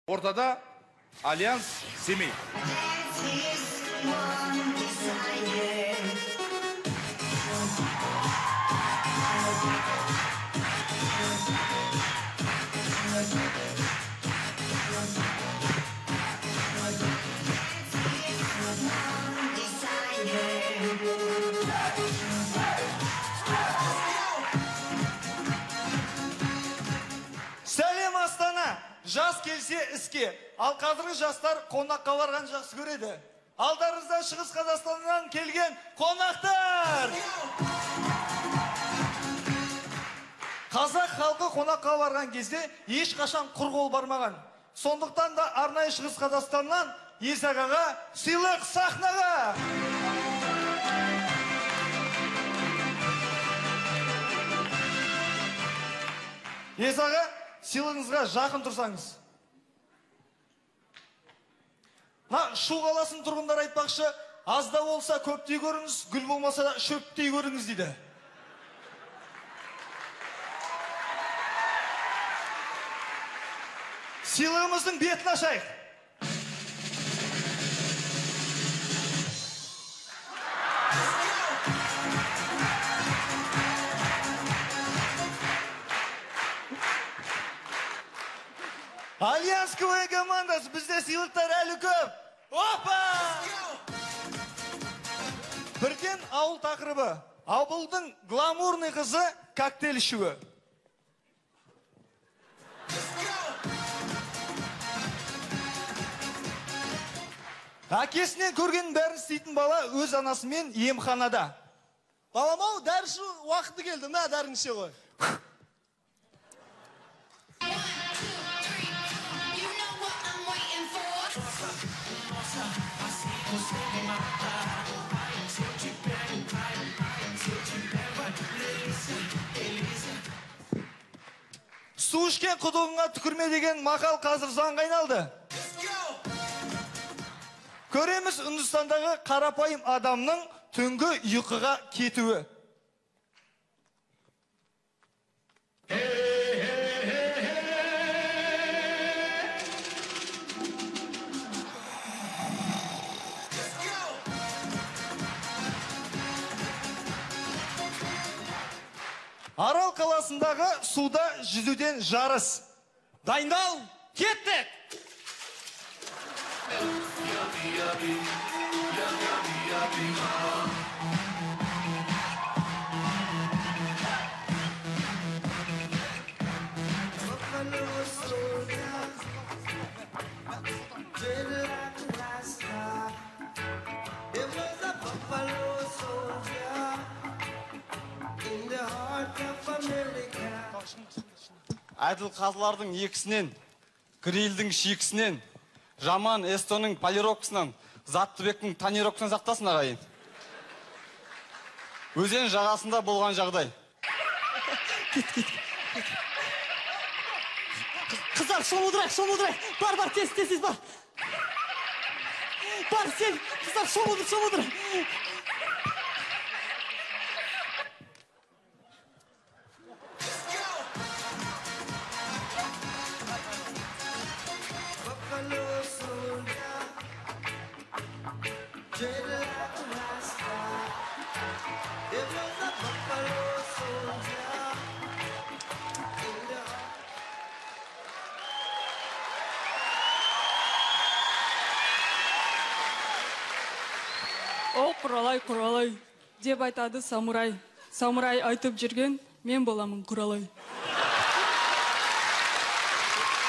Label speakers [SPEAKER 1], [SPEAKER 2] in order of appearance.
[SPEAKER 1] Ортада Альянс Семей.
[SPEAKER 2] Сәлем Астана! Жас келсе іске, ал қазіргі жастар қонаққа барған жақсы көреді. Алдарыңызда Шығыс Қазақстаннан келген қонақтар! Қазақ халқы қонаққа барған кезде ешқашан құр қол бармаған. Сондықтан да арнайы Шығыс Қазақстаннан Есағаға сыйлық сахнаға! Есаға, сыйлығыңызға жақын тұрсаңыз. Шу қаласының тұрғындар айтпақшы, азда болса көптей көріңіз, гүл болмаса да шөптей көріңіз дейді. Сыйлығымыздың бетін ашайық. Альянс КВ командасы, бізде сыйлықтар әлі көп. Опа! Бірден ауыл тақырыбы. Ауылдың гламурный қызы коктейль ішуі. Әкесінен көрген бәрін істейтін бала өз анасымен емханада. Балам-ау, дәрі ішу уақыты келді, мә дәрін іше ғой. Су ішкен құдығыңа түкірме деген мақал қазір заңға айналды. Көреміз Үндістандағы қарапайым адамның түнгі ұйқыға кетуі. Арал қаласындағы суда жүзуден жарыс. Дайындал, кеттік!
[SPEAKER 3] Әділ қазылардың екісінен, Грилдің шекісінен, Жаман Эстоның полировкасынан, Заттыбектің тонировкасынан сақтасын ағайын. Өзен жағасында болған жағдай.
[SPEAKER 4] Қыздар, шомылдырайық. Бар, тез, бар. Бар, сен, қыздар, шомылдыр.
[SPEAKER 5] О, құралай, деп айтады самурай. Самурай айтып жүрген, мен боламын құралай.